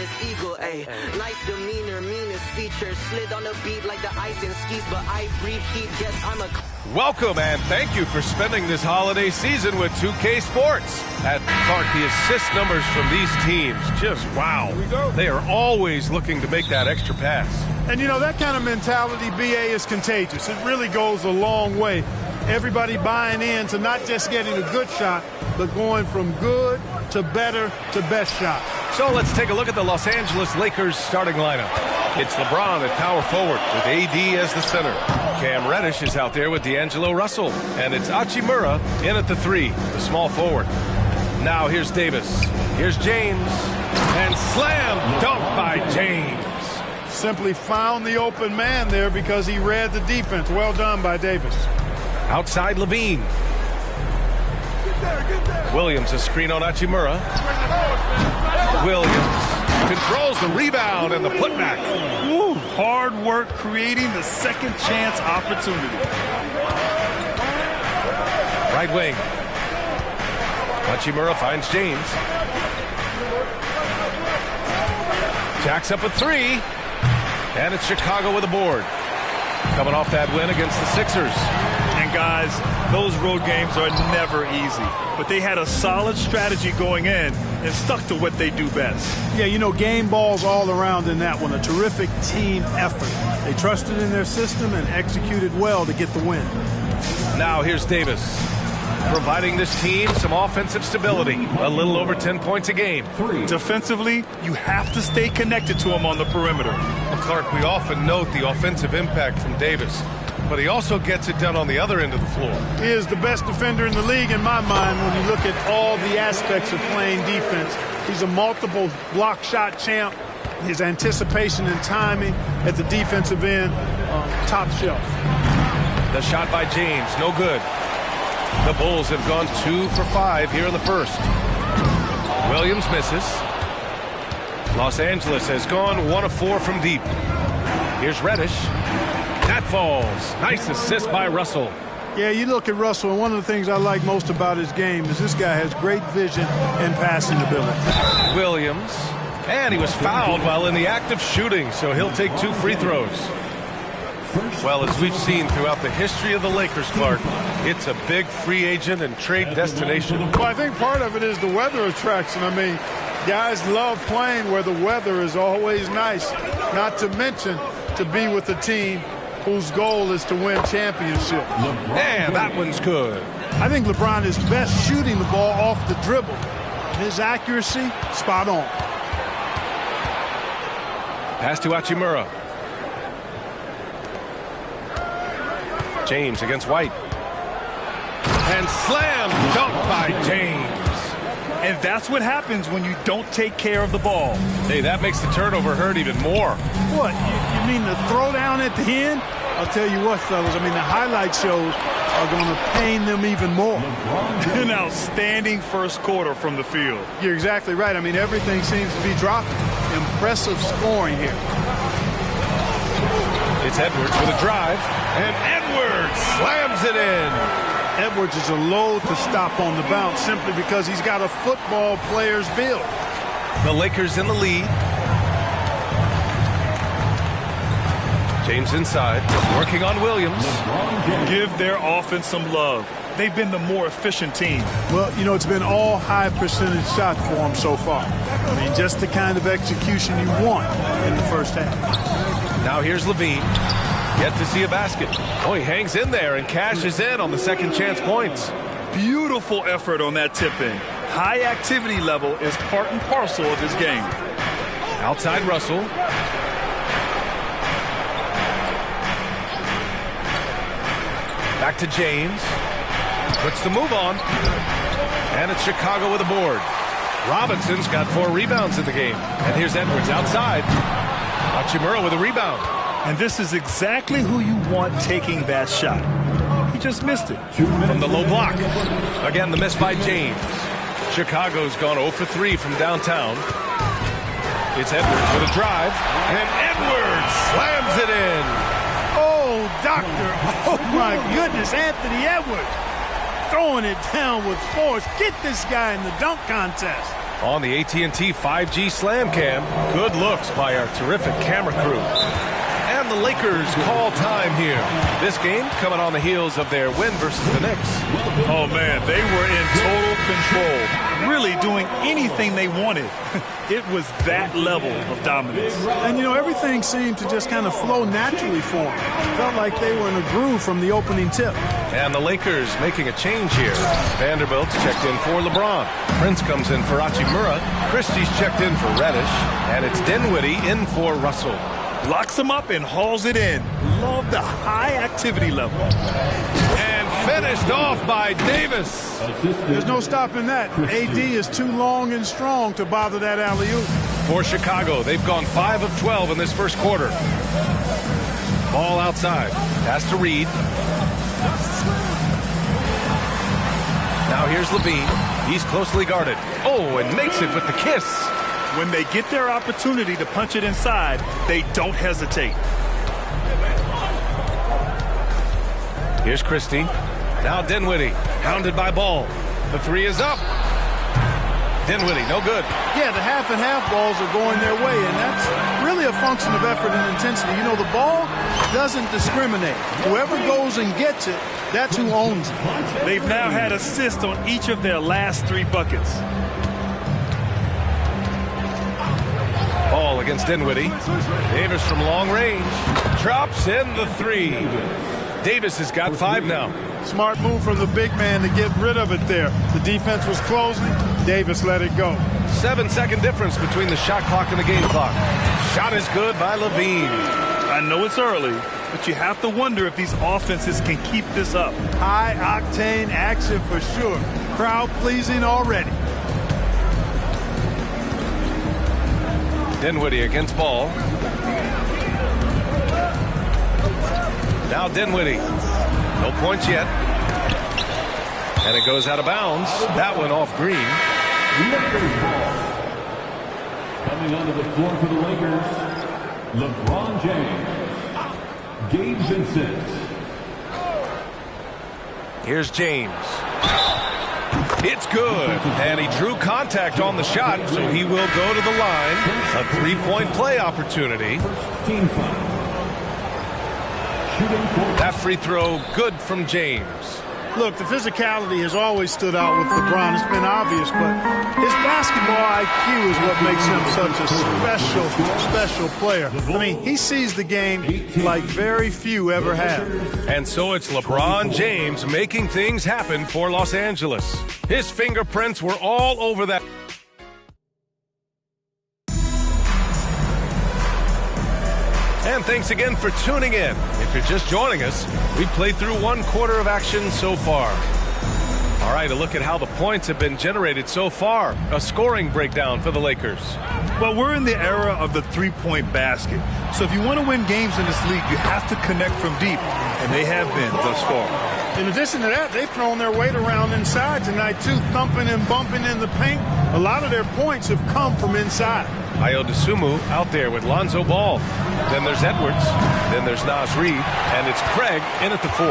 his eagle, ayy. Nice demeanor, meanest features. Slid on the beat like the ice and skis, but I breathe heat. Guess I'm a... Welcome and thank you for spending this holiday season with 2K Sports. At Clark, the assist numbers from these teams, just wow. They are always looking to make that extra pass. And you know, that kind of mentality, BA, is contagious. It really goes a long way. Everybody buying in to not just getting a good shot, but going from good to better to best shot. So let's take a look at the Los Angeles Lakers starting lineup. It's LeBron at power forward with AD as the center. Cam Reddish is out there with D'Angelo Russell. And it's Hachimura in at the 3, the small forward. Now here's Davis. Here's James. And slam dunk by James. Simply found the open man there because he read the defense. Well done by Davis. Outside Levine. Williams a screen on Hachimura. Williams controls the rebound and the putback. Ooh, hard work creating the second chance opportunity. Right wing. Hachimura finds James. Jacks up a 3. And it's Chicago with a board. Coming off that win against the Sixers. And guys, those road games are never easy. But they had a solid strategy going in and stuck to what they do best. Yeah, you know, game balls all around in that one. A terrific team effort. They trusted in their system and executed well to get the win. Now here's Davis, providing this team some offensive stability. A little over 10 points a game. Defensively, you have to stay connected to him on the perimeter. Well, Clark, we often note the offensive impact from Davis, but he also gets it done on the other end of the floor. He is the best defender in the league in my mind when you look at all the aspects of playing defense. He's a multiple block shot champ. His anticipation and timing at the defensive end, top shelf. The shot by James, no good. The Bulls have gone 2 for 5 here in the first. Williams misses. Los Angeles has gone 1 of 4 from deep. Here's Reddish. That falls. Nice assist by Russell. Yeah, you look at Russell, and one of the things I like most about his game is this guy has great vision and passing ability. Williams. And he was fouled while in the act of shooting, so he'll take 2 free throws. Well, as we've seen throughout the history of the Lakers, Clark, it's a big free agent and trade destination. Well, I think part of it is the weather attraction. I mean, guys love playing where the weather is always nice, not to mention to be with a team whose goal is to win championships. And that one's good. I think LeBron is best shooting the ball off the dribble. His accuracy, spot on. Pass to Hachimura. James against White. And slam dunk by James. And that's what happens when you don't take care of the ball. Hey, that makes the turnover hurt even more. What, you mean the throwdown at the end? I'll tell you what, fellas, I mean, the highlight shows are going to pain them even more. An outstanding first quarter from the field. You're exactly right. I mean, everything seems to be dropping. Impressive scoring here. It's Edwards with a drive, and Edwards slams it in. Edwards is a load to stop on the bounce simply because he's got a football player's build. The Lakers in the lead. James inside, working on Williams. Give their offense some love. They've been the more efficient team. Well, you know, it's been all high percentage shots for them so far. I mean, just the kind of execution you want in the first half. Now here's Levine. Yet to see a basket. Oh, he hangs in there and cashes in on the second chance points. Beautiful effort on that tip-in. High activity level is part and parcel of his game. Outside Russell. Back to James. Puts the move on. And it's Chicago with a board. Robinson's got 4 rebounds in the game. And here's Edwards outside. Hachimura with a rebound. And this is exactly who you want taking that shot. He just missed it. From the low block. Again, the miss by James. Chicago's gone 0 for 3 from downtown. It's Edwards with a drive. And Edwards slams it in. Oh, doctor. Oh, my goodness. Anthony Edwards throwing it down with force. Get this guy in the dunk contest. On the AT&T 5G Slam Cam, good looks by our terrific camera crew. And the Lakers call time here. This game coming on the heels of their win versus the Knicks. Oh, man, they were in total control, really doing anything they wanted. It was that level of dominance. And, you know, everything seemed to just kind of flow naturally for them. Felt like they were in a groove from the opening tip. And the Lakers making a change here. Vanderbilt's checked in for LeBron. Prince comes in for Hachimura. Christie's checked in for Reddish. And it's Dinwiddie in for Russell. Locks him up and hauls it in. Love the high activity level. And finished off by Davis. There's no stopping that. AD is too long and strong to bother that alley-oop. For Chicago, they've gone 5 of 12 in this first quarter. Ball outside. Pass to Reed. Now here's Levine. He's closely guarded. Oh, and makes it with the kiss. When they get their opportunity to punch it inside, they don't hesitate. Here's Christie. Now Dinwiddie, hounded by Ball. The three is up. Dinwiddie, no good. Yeah, the half and half balls are going their way, and that's really a function of effort and intensity. You know, the ball doesn't discriminate. Whoever goes and gets it, that's who owns it. They've now had assists on each of their last 3 buckets. Ball against Dinwiddie. Davis from long range. Drops in the 3. Davis has got 5 now. Smart move from the big man to get rid of it there. The defense was closing. Davis let it go. 7-second difference between the shot clock and the game clock. Shot is good by Levine. I know it's early, but you have to wonder if these offenses can keep this up. High-octane action for sure. Crowd-pleasing already. Dinwiddie against Ball. Now Dinwiddie. No points yet. And it goes out of bounds. That one off Green. Coming onto the floor for the Lakers, LeBron James. Gabe Vincent. Here's James. It's good. And he drew contact on the shot, so he will go to the line. A 3-point play opportunity. Team foul. That free throw good from James. Look, the physicality has always stood out with LeBron. It's been obvious, but his basketball IQ is what makes him such a special player. I mean, he sees the game like very few ever have. And so it's LeBron James making things happen for Los Angeles. His fingerprints were all over that. And thanks again for tuning in. If you're just joining us, we've played through 1 quarter of action so far. All right, a look at how the points have been generated so far. A scoring breakdown for the Lakers. Well, we're in the era of the 3-point basket. So if you want to win games in this league, you have to connect from deep. And they have been thus far. In addition to that, they've thrown their weight around inside tonight, too, thumping and bumping in the paint. A lot of their points have come from inside. Ayo Dosunmu out there with Lonzo Ball. Then there's Edwards. Then there's Naz Reid. And it's Craig in at the 4.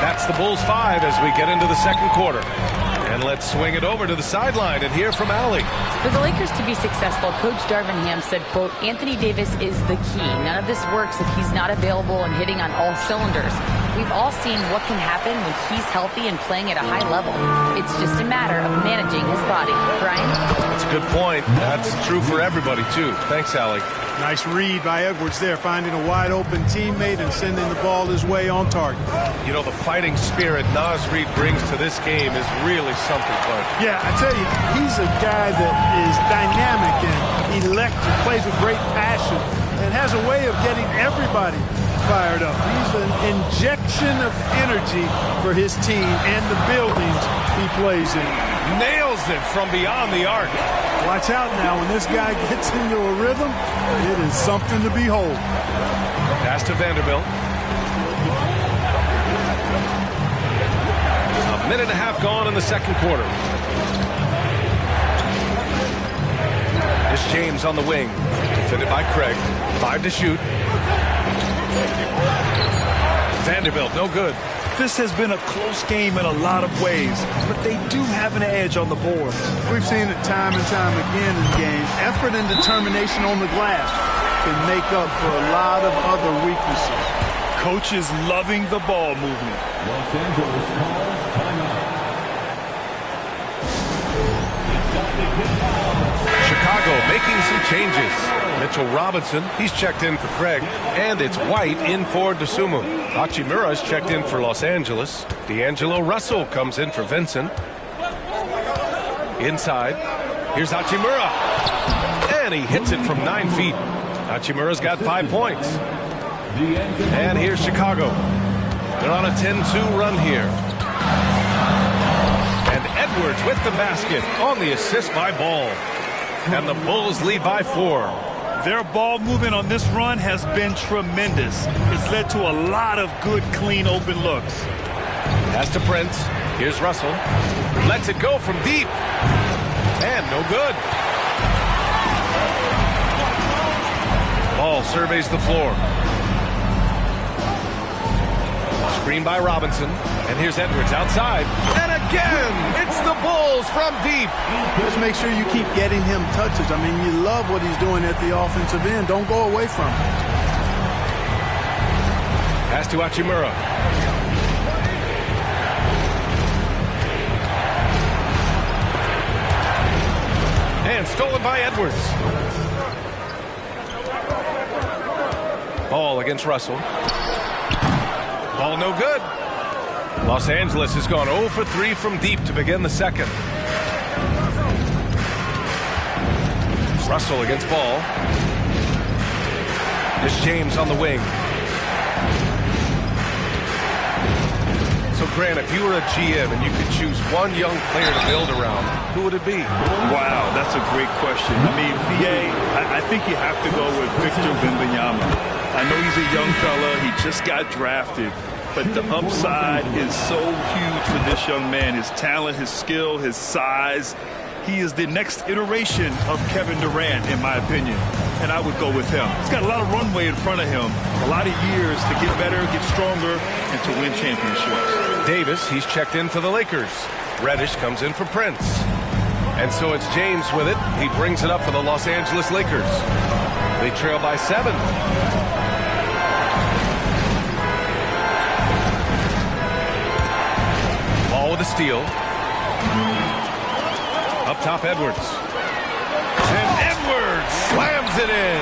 That's the Bulls 5 as we get into the second quarter. And let's swing it over to the sideline and hear from Allie. For the Lakers to be successful, Coach Darvin Ham said, quote, Anthony Davis is the key. None of this works if he's not available and hitting on all cylinders. We've all seen what can happen when he's healthy and playing at a high level. It's just a matter of managing his body. Brian? That's a good point. That's true for everybody, too. Thanks, Allie. Nice read by Edwards there, finding a wide-open teammate and sending the ball his way on target. You know, the fighting spirit Naz Reid brings to this game is really something fun. Yeah, I tell you, he's a guy that is dynamic and electric, plays with great passion, and has a way of getting everybody fired up. He's an injection of energy for his team and the buildings he plays in. Nails it from beyond the arc. Watch out now. When this guy gets into a rhythm, it is something to behold. Pass to Vanderbilt. A minute and a half gone in the second quarter. It's James on the wing. Defended by Craig. 5 to shoot. Vanderbilt, no good. This has been a close game in a lot of ways, but they do have an edge on the board. We've seen it time and time again in games. Effort and determination on the glass can make up for a lot of other weaknesses. Coach is loving the ball movement. Los Angeles calls timeout. Chicago making some changes. Mitchell Robinson, he's checked in for Craig, and it's White in for Dosunmu. Hachimura's checked in for Los Angeles. D'Angelo Russell comes in for Vincent. Inside, here's Hachimura, and he hits it from 9 feet. Hachimura's got 5 points. And here's Chicago. They're on a 10-2 run here. And Edwards with the basket on the assist by Ball. And the Bulls lead by 4. Their ball movement on this run has been tremendous. It's led to a lot of good, clean, open looks. Pass to Prince. Here's Russell. Lets it go from deep. And no good. Ball surveys the floor. Screen by Robinson. And here's Edwards outside. And again, it's the Bulls from deep. Just make sure you keep getting him touches. I mean, you love what he's doing at the offensive end. Don't go away from him. Pass to Hachimura. And stolen by Edwards. Ball against Russell. Ball no good. Los Angeles has gone 0 for 3 from deep to begin the second. Russell against Ball. This James on the wing. So, Grant, if you were a GM and you could choose one young player to build around, who would it be? Wow, that's a great question. I mean, BA, I think you have to go with Victor Wembanyama. I know he's a young fella. He just got drafted. But the upside is so huge for this young man. His talent, his skill, his size. He is the next iteration of Kevin Durant, in my opinion. And I would go with him. He's got a lot of runway in front of him. A lot of years to get better, get stronger, and to win championships. Davis, he's checked in for the Lakers. Reddish comes in for Prince. And so it's James with it. He brings it up for the Los Angeles Lakers. They trail by 7. Ball with a steal. Up top, Edwards. And Edwards slams it in.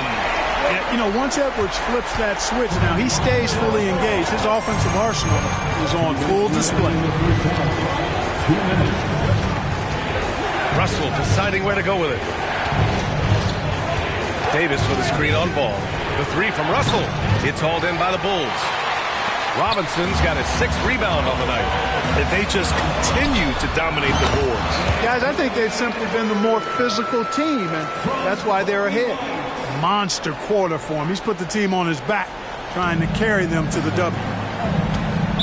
And, you know, once Edwards flips that switch, now he stays fully engaged. His offensive arsenal is on full display. Russell deciding where to go with it. Davis with a screen on Ball. The 3 from Russell. It's hauled in by the Bulls. Robinson's got his 6th rebound on the night. And they just continue to dominate the boards. Guys, I think they've simply been the more physical team, and that's why they're ahead. Monster quarter for him. He's put the team on his back, trying to carry them to the W.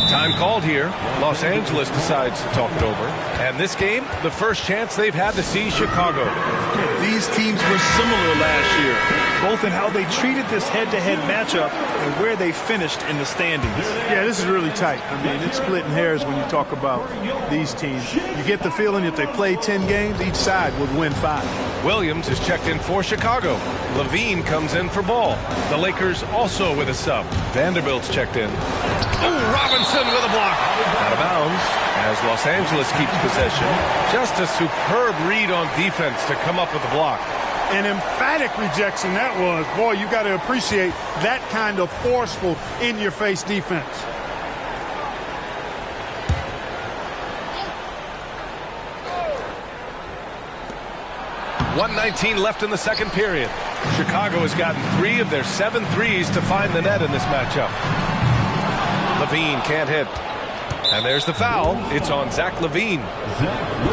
Time called here. Los Angeles decides to talk it over. And this game, the first chance they've had to see Chicago. These teams were similar last year, both in how they treated this head-to-head matchup and where they finished in the standings. Yeah, this is really tight. I mean, it's splitting hairs when you talk about these teams. You get the feeling if they play 10 games, each side would win 5. Williams is checked in for Chicago. Levine comes in for Ball. The Lakers also with a sub. Vanderbilt's checked in. Oh, Robinson with a block. Out of bounds as Los Angeles keeps possession. Just a superb read on defense to come up with the block. An emphatic rejection that was. Boy, you got to appreciate that kind of forceful, in-your-face defense. .119 left in the second period. Chicago has gotten 3 of their 7 threes to find the net in this matchup. Levine can't hit. And there's the foul. It's on Zach LaVine.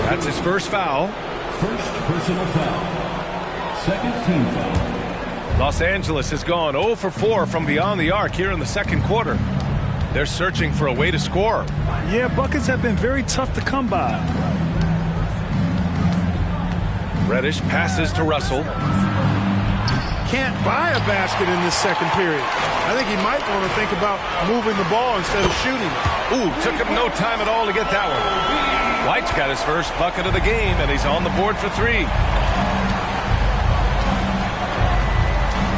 That's his first foul. First personal foul. Second team foul. Los Angeles has gone 0 for 4 from beyond the arc here in the second quarter. They're searching for a way to score. Yeah, buckets have been very tough to come by. Reddish passes to Russell. can't buy a basket in this second period. I think he might want to think about moving the ball instead of shooting. Ooh, took him no time at all to get that one. White's got his first bucket of the game, and he's on the board for 3.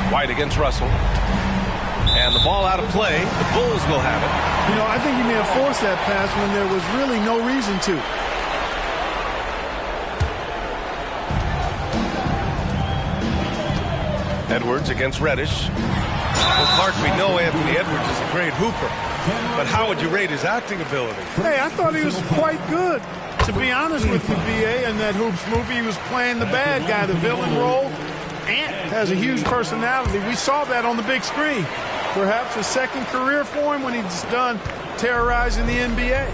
White against Russell. And the ball out of play. The Bulls will have it. You know, I think he may have forced that pass when there was really no reason to. Edwards against Reddish. Well, Clark, we know Anthony Edwards is a great hooper. But how would you rate his acting ability? Hey, I thought he was quite good. To be honest with you, BA, in that Hoops movie, he was playing the bad guy, the villain role. Ant has a huge personality. We saw that on the big screen. Perhaps a second career for him when he's done terrorizing the NBA.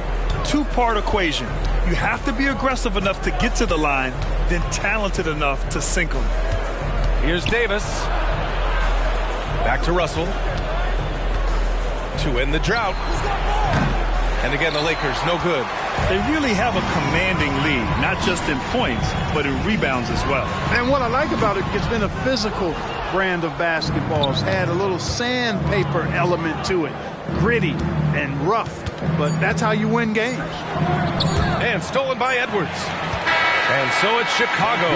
Two-part equation. You have to be aggressive enough to get to the line, then talented enough to sink them. Here's Davis. Back to Russell. To end the drought. And again, the Lakers, no good. They really have a commanding lead, not just in points, but in rebounds as well. And what I like about it, it's been a physical brand of basketball. It's had a little sandpaper element to it. Gritty and rough, but that's how you win games. And stolen by Edwards. And so it's Chicago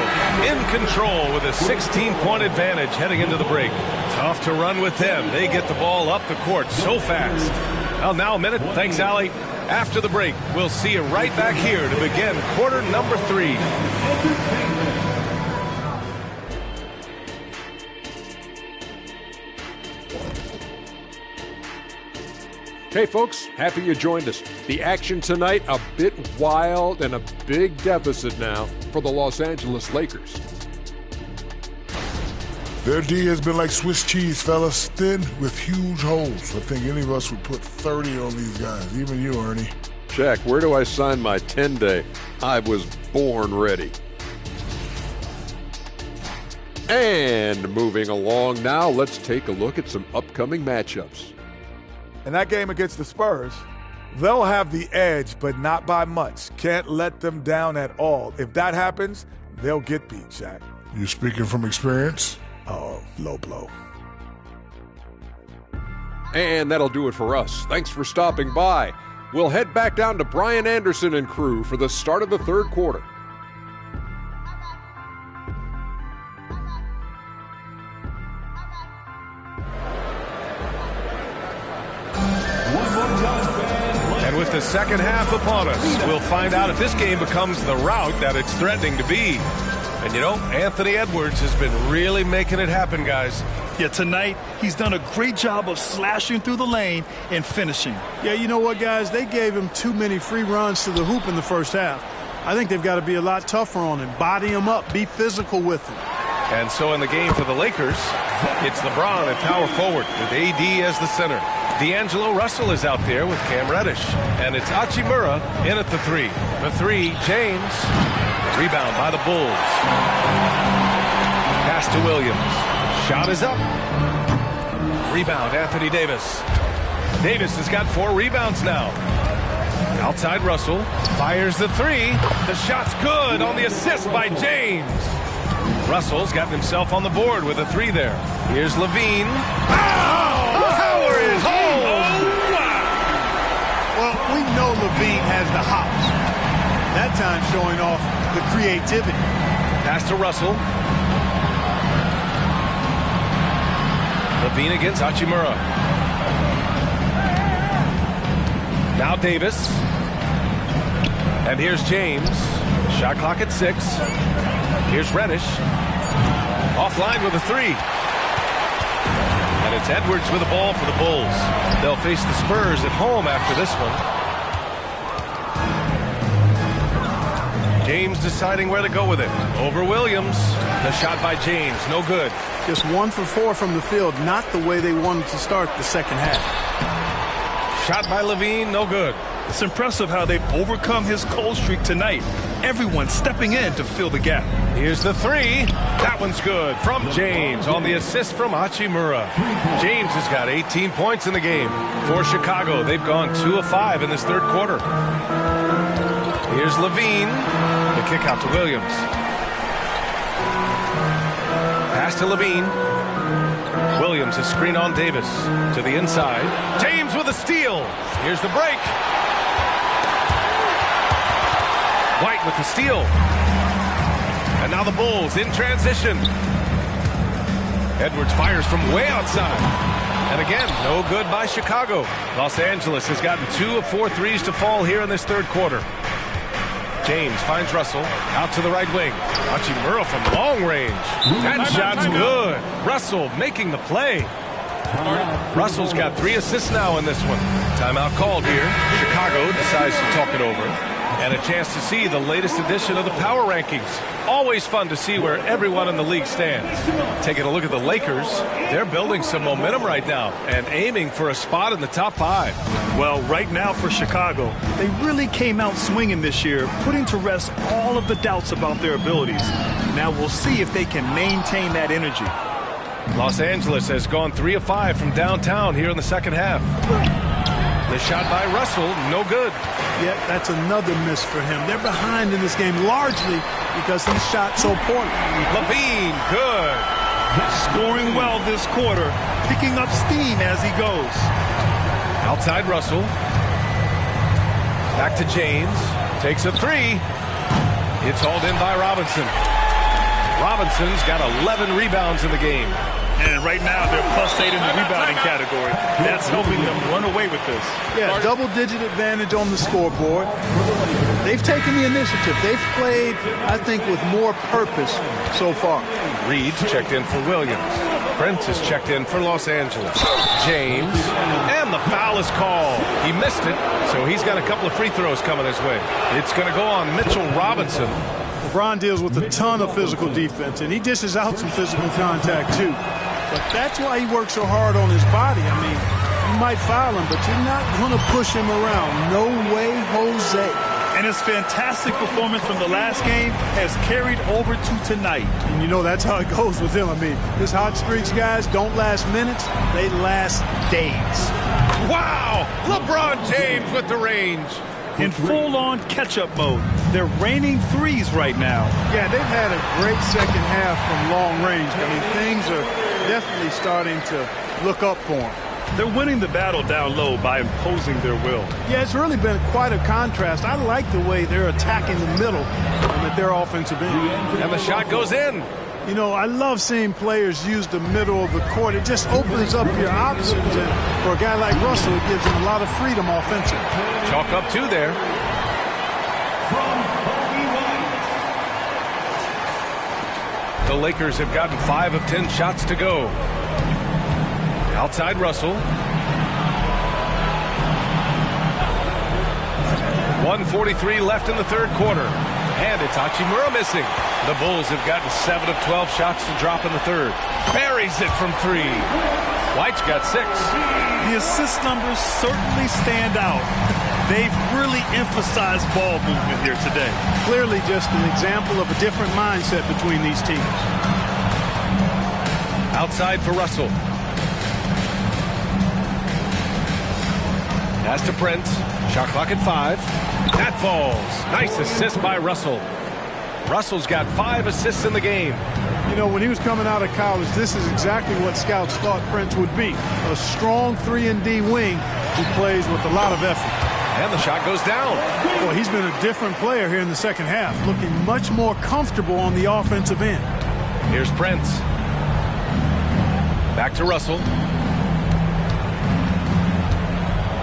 in control with a 16-point advantage heading into the break. Tough to run with them. They get the ball up the court so fast. Well, now a minute. Thanks, Allie. After the break, we'll see you right back here to begin quarter number 3. Hey folks, happy you joined us. The action tonight, a bit wild and a big deficit now for the Los Angeles Lakers. Their D has been like Swiss cheese, fellas, thin with huge holes. I think any of us would put 30 on these guys, even you, Ernie. Shaq, where do I sign my 10-day? I was born ready. And moving along now, let's take a look at some upcoming matchups. In that game against the Spurs, they'll have the edge, but not by much. Can't let them down at all. If that happens, they'll get beat, Shaq. You speaking from experience? Oh, low blow. And that'll do it for us. Thanks for stopping by. We'll head back down to Brian Anderson and crew for the start of the third quarter. And with the second half upon us, we'll find out if this game becomes the rout that it's threatening to be. And you know, Anthony Edwards has been really making it happen, guys. Yeah, tonight, he's done a great job of slashing through the lane and finishing. Yeah, you know what, guys? They gave him too many free runs to the hoop in the first half. I think they've got to be a lot tougher on him. Body him up. Be physical with him. And so in the game for the Lakers, it's LeBron at power forward with AD as the center. D'Angelo Russell is out there with Cam Reddish. And it's Hachimura in at the 3. The 3, James. Rebound by the Bulls. Pass to Williams. Shot is up. Rebound, Anthony Davis. Davis has got 4 rebounds now. Outside Russell. Fires the 3. The shot's good on the assist by James. Russell's gotten himself on the board with a 3 there. Here's Levine. Oh! Power is home! Oh, wow! Well, we know Levine has the hops. That time showing off the creativity. Pass to Russell. Levine against Hachimura. Now Davis. And here's James. Shot clock at 6. Here's Reddish. Offline with a 3. And it's Edwards with the ball for the Bulls. They'll face the Spurs at home after this one. James deciding where to go with it. Over Williams. The shot by James. No good. Just 1 for 4 from the field. Not the way they wanted to start the second half. Shot by Levine. No good. It's impressive how they've overcome his cold streak tonight. Everyone stepping in to fill the gap. Here's the 3. That one's good from James on the assist from Hachimura. James has got 18 points in the game. For Chicago, they've gone 2 of 5 in this third quarter. Here's Levine. The kick out to Williams. Pass to Levine. Williams, a screen on Davis. To the inside. James with a steal. Here's the break. White with the steal. And now the Bulls in transition. Edwards fires from way outside. And again, no good by Chicago. Los Angeles has gotten 2 of 4 threes to fall here in this third quarter. James finds Russell out to the right wing. Hachimura from long range. That shot's good. Russell making the play. Russell's got 3 assists now in this one. Timeout called here. Chicago decides to talk it over. And a chance to see the latest edition of the power rankings. Always fun to see where everyone in the league stands. Taking a look at the Lakers, they're building some momentum right now and aiming for a spot in the top 5. Well, right now for Chicago, they really came out swinging this year, putting to rest all of the doubts about their abilities. Now we'll see if they can maintain that energy. Los Angeles has gone 3 of 5 from downtown here in the second half. The shot by Russell, no good. Yeah, that's another miss for him. They're behind in this game largely because he shot so poorly. LaVine, good. Scoring well this quarter, picking up steam as he goes. Outside Russell. Back to James. Takes a 3. It's hauled in by Robinson. Robinson's got 11 rebounds in the game. And right now, they're +8 in the rebounding category. That's helping them run away with this. Yeah, double-digit advantage on the scoreboard. They've taken the initiative. They've played, I think, with more purpose so far. Reed's checked in for Williams. Prince is checked in for Los Angeles. James. And the foul is called. He missed it, so he's got a couple of free throws coming his way. It's going to go on Mitchell Robinson. LeBron deals with a ton of physical defense, and he dishes out some physical contact, too. But that's why he works so hard on his body. I mean, you might foul him, but you're not going to push him around. No way, Jose. And his fantastic performance from the last game has carried over to tonight. And you know that's how it goes with him. I mean, his hot streaks, guys, don't last minutes. They last days. Wow! LeBron James with the range. In full-on catch-up mode. They're raining threes right now. Yeah, they've had a great second half from long range. I mean, things are definitely starting to look up for them. They're winning the battle down low by imposing their will. Yeah, it's really been quite a contrast. I like the way they're attacking the middle at their offensive end. And the shot goes in. You know, I love seeing players use the middle of the court. It just opens up your options. And for a guy like Russell, it gives him a lot of freedom offensively. Chalk up 2 there. The Lakers have gotten 5 of 10 shots to go. Outside Russell. 1:43 left in the third quarter. And it's Hachimura missing. The Bulls have gotten 7 of 12 shots to drop in the third. Buries it from 3. White's got 6. The assist numbers certainly stand out. They've really emphasized ball movement here today. Clearly just an example of a different mindset between these teams. Outside for Russell. Pass to Prince. Shot clock at 5. That falls. Nice assist by Russell. Russell's got 5 assists in the game. You know, when he was coming out of college, this is exactly what scouts thought Prince would be. A strong 3-and-D wing who plays with a lot of effort. And the shot goes down. Well, he's been a different player here in the second half, looking much more comfortable on the offensive end. Here's Prince. Back to Russell.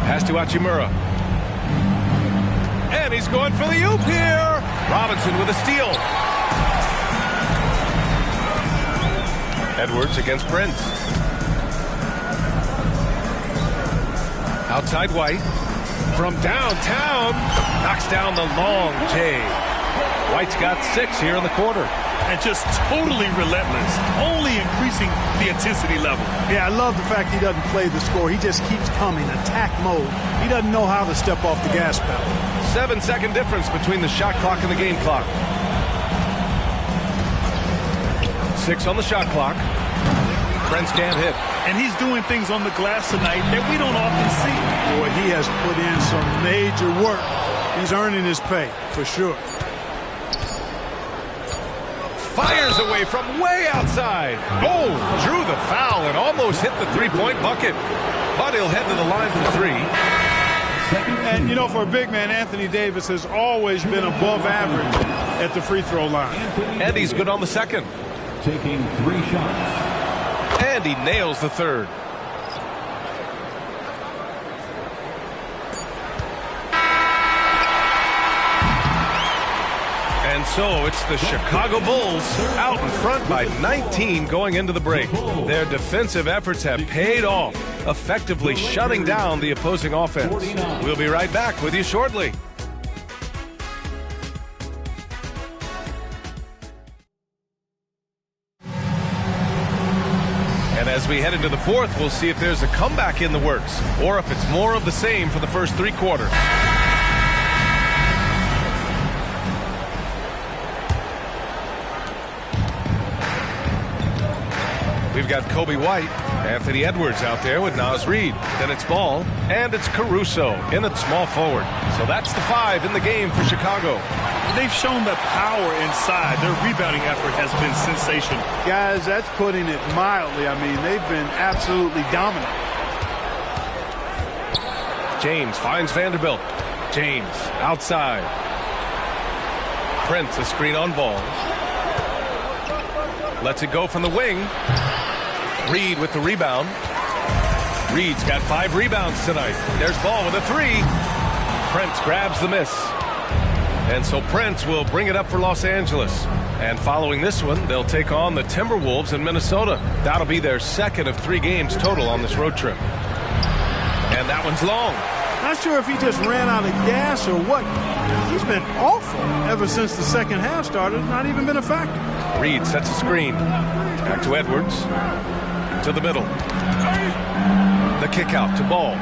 Pass to Hachimura. And he's going for the oop here. Robinson with a steal. Edwards against Prince. Outside White. From downtown. Knocks down the long J. White's got 6 here in the quarter. And just totally relentless. Only increasing the intensity level. Yeah, I love the fact he doesn't play the score. He just keeps coming. Attack mode. He doesn't know how to step off the gas pedal. 7-second difference between the shot clock and the game clock. 6 on the shot clock. Prince can't hit. And he's doing things on the glass tonight that we don't often see. Boy, he has put in some major work. He's earning his pay, for sure. Fires away from way outside. Oh, drew the a foul and almost hit the three-point bucket. But he'll head to the line for three. And, you know, for a big man, Anthony Davis has always been above average at the free throw line. And he's good on the second. Taking 3 shots. And he nails the third. And so it's the Chicago Bulls out in front by 19 going into the break. Their defensive efforts have paid off, effectively shutting down the opposing offense. We'll be right back with you shortly. And as we head into the fourth, we'll see if there's a comeback in the works or if it's more of the same for the first 3 quarters. We've got Kobe White, Anthony Edwards out there with Naz Reid. Then it's Ball, and it's Caruso in at small forward. So that's the 5 in the game for Chicago. They've shown the power inside. Their rebounding effort has been sensational. Guys, that's putting it mildly. I mean, they've been absolutely dominant. James finds Vanderbilt. James outside. Prince, a screen on Ball. Lets it go from the wing. Reid with the rebound. Reid's got 5 rebounds tonight. There's Ball with a 3. Prince grabs the miss. And so Prince will bring it up for Los Angeles. And following this one, they'll take on the Timberwolves in Minnesota. That'll be their second of 3 games total on this road trip. And that one's long. Not sure if he just ran out of gas or what. He's been awful ever since the second half started. Not even been a factor. Reid sets a screen. Back to Edwards. To the middle. The kick out to Ball.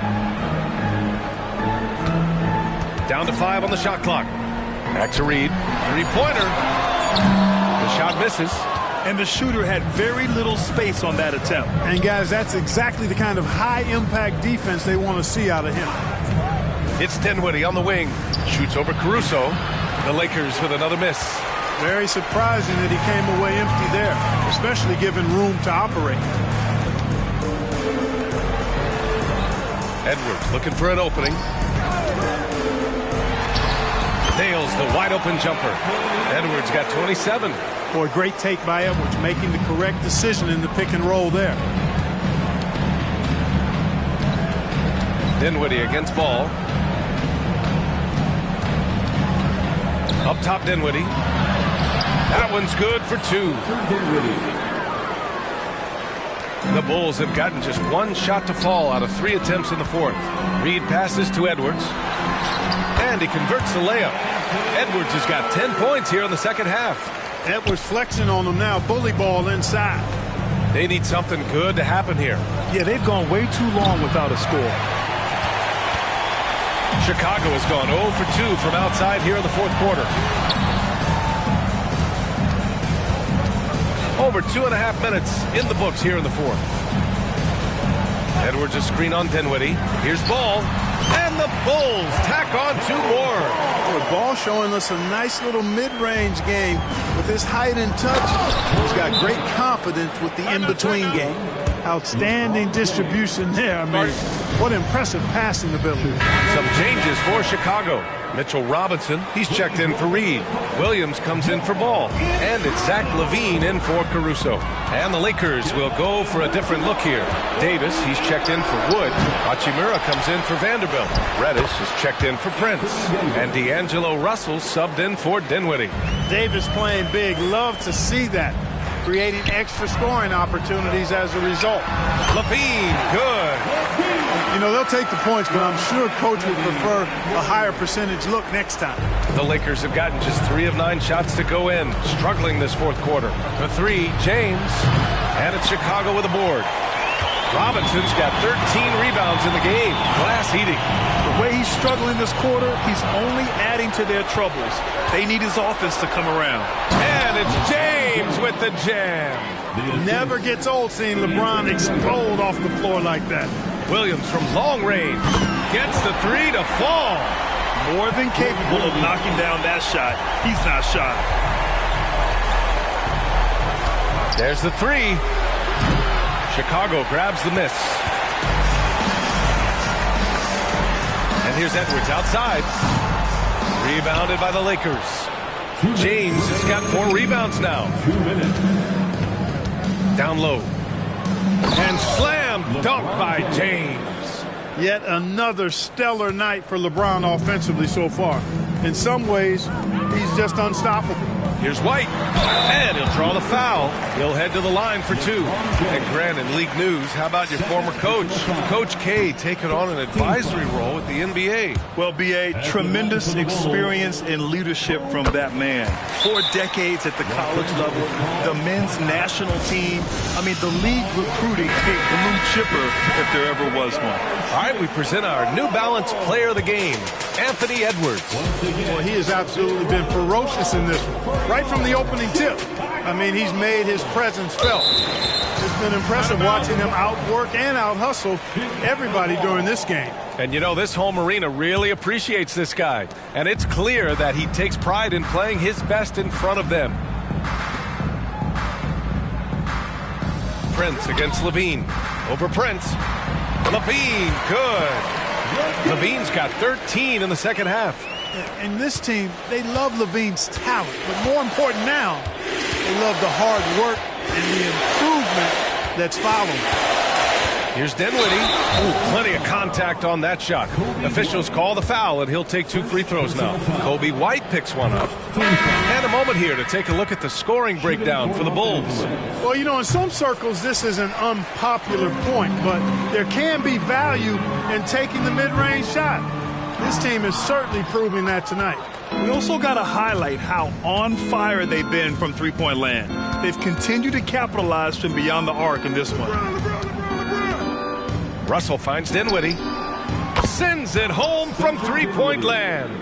Down to 5 on the shot clock. Back to Reid. 3-pointer. The shot misses. And the shooter had very little space on that attempt. And, guys, that's exactly the kind of high-impact defense they want to see out of him. It's Dinwiddie on the wing. Shoots over Caruso. The Lakers with another miss. Very surprising that he came away empty there, especially given room to operate. Edwards looking for an opening. Nails the wide-open jumper. Edwards got 27. Boy, great take by Edwards, making the correct decision in the pick and roll there. Dinwiddie against Ball. Up top, Dinwiddie. That one's good for 2. The Bulls have gotten just 1 shot to fall out of 3 attempts in the fourth. Reid passes to Edwards. And he converts the layup. Edwards has got 10 points here in the second half. Edwards flexing on them now. Bully ball inside. They need something good to happen here. Yeah, they've gone way too long without a score. Chicago has gone 0 for 2 from outside here in the fourth quarter. Over 2.5 minutes in the books here in the fourth. Edwards a screen on Dinwiddie. Here's Ball. And the Bulls tack on 2 more. Ball showing us a nice little mid-range game with his height and touch. He's got great confidence with the in-between game. Outstanding distribution there. I mean, what impressive passing ability. Some changes for Chicago. Mitchell Robinson, he's checked in for Reid. Williams comes in for Ball. And it's Zach LaVine in for Caruso. And the Lakers will go for a different look here. Davis, he's checked in for Wood. Hachimura comes in for Vanderbilt. Reddish is checked in for Prince. And D'Angelo Russell subbed in for Dinwiddie. Davis playing big. Love to see that. Creating extra scoring opportunities as a result. LaVine, good. You know, they'll take the points, but I'm sure Coach would prefer a higher percentage look next time. The Lakers have gotten just 3 of 9 shots to go in, struggling this fourth quarter. The 3, James, and it's Chicago with a board. Robinson's got 13 rebounds in the game. Glass heating. The way he's struggling this quarter, he's only adding to their troubles. They need his offense to come around. And it's James with the jam. Never gets old seeing LeBron explode off the floor like that. Williams from long range gets the 3 to fall. More than capable of knocking down that shot. He's not shy. There's the 3. Chicago grabs the miss. And here's Edwards outside. Rebounded by the Lakers. James has got 4 rebounds now. 2 minutes. Down low. And slam dunk by James. Yet another stellar night for LeBron offensively so far. In some ways, he's just unstoppable. Here's White, and he'll draw the foul. He'll head to the line for 2. And Grant, in league news, how about your former coach, Coach K, taking on an advisory role with the NBA? Well, B.A., tremendous experience and leadership from that man. 4 decades at the college level, the men's national team. I mean, the league recruiting a blue chipper if there ever was one. All right, we present our New Balance Player of the Game, Anthony Edwards. Well, he has absolutely been ferocious in this one. Right from the opening tip. I mean, he's made his presence felt. It's been impressive watching him outwork and out-hustle everybody during this game. And you know, this home arena really appreciates this guy. And it's clear that he takes pride in playing his best in front of them. Prince against Levine. Over Prince. Levine, good. Levine's got 13 in the second half. And this team, they love Levine's talent. But more important now, they love the hard work and the improvement that's following. Here's Dinwiddie. Ooh, plenty of contact on that shot. Officials call the foul, and he'll take 2 free throws now. Kobe White picks one up. And a moment here to take a look at the scoring breakdown for the Bulls. Well, you know, in some circles, this is an unpopular point, but there can be value in taking the mid-range shot. This team is certainly proving that tonight. We also got to highlight how on fire they've been from three-point land. They've continued to capitalize from beyond the arc in this one. Russell finds Dinwiddie. Sends it home from three-point land.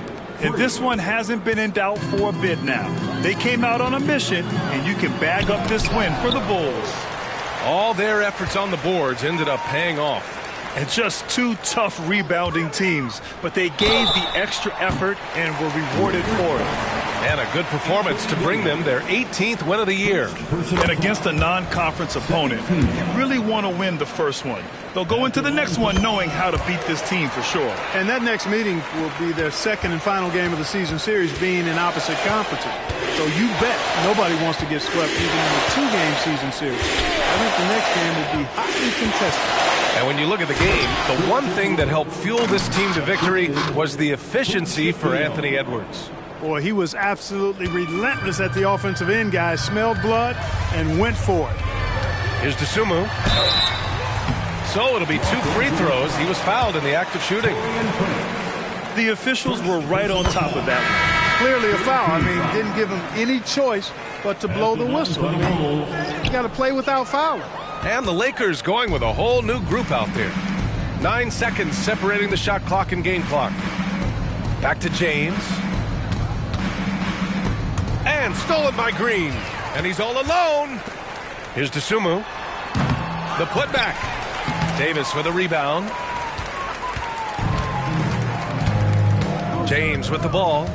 And this one hasn't been in doubt for a bit now. They came out on a mission, and you can bag up this win for the Bulls. All their efforts on the boards ended up paying off. And just 2 tough rebounding teams, but they gave the extra effort and were rewarded for it. And a good performance to bring them their 18th win of the year. And against a non-conference opponent, you really want to win the first one. They'll go into the next one knowing how to beat this team for sure. And that next meeting will be their second and final game of the season series, being in opposite conferences. So you bet nobody wants to get swept even in a 2-game season series. I think the next game will be hotly contested. And when you look at the game, the one thing that helped fuel this team to victory was the efficiency for Anthony Edwards. Boy, he was absolutely relentless at the offensive end, guys. Smelled blood and went for it. Here's Dosunmu. So it'll be 2 free throws. He was fouled in the act of shooting. The officials were right on top of that one. Clearly a foul. I mean, didn't give him any choice but to blow the whistle. I mean, you got to play without fouling. And the Lakers going with a whole new group out there. 9 seconds separating the shot clock and game clock. Back to James. And stolen by Green. And he's all alone. Here's Dosunmu. The putback. Davis with a rebound. James with the ball.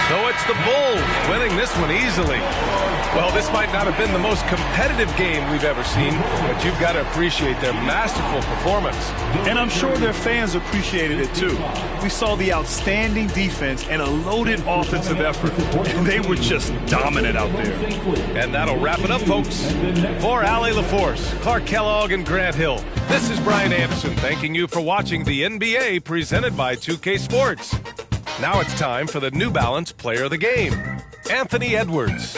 So it's the Bulls winning this one easily. Well, this might not have been the most competitive game we've ever seen, but you've got to appreciate their masterful performance. And I'm sure their fans appreciated it too. We saw the outstanding defense and a loaded offensive effort. And they were just dominant out there. And that'll wrap it up, folks. For Allie LaForce, Clark Kellogg, and Grant Hill, this is Brian Anderson thanking you for watching the NBA presented by 2K Sports. Now it's time for the New Balance Player of the Game, Anthony Edwards.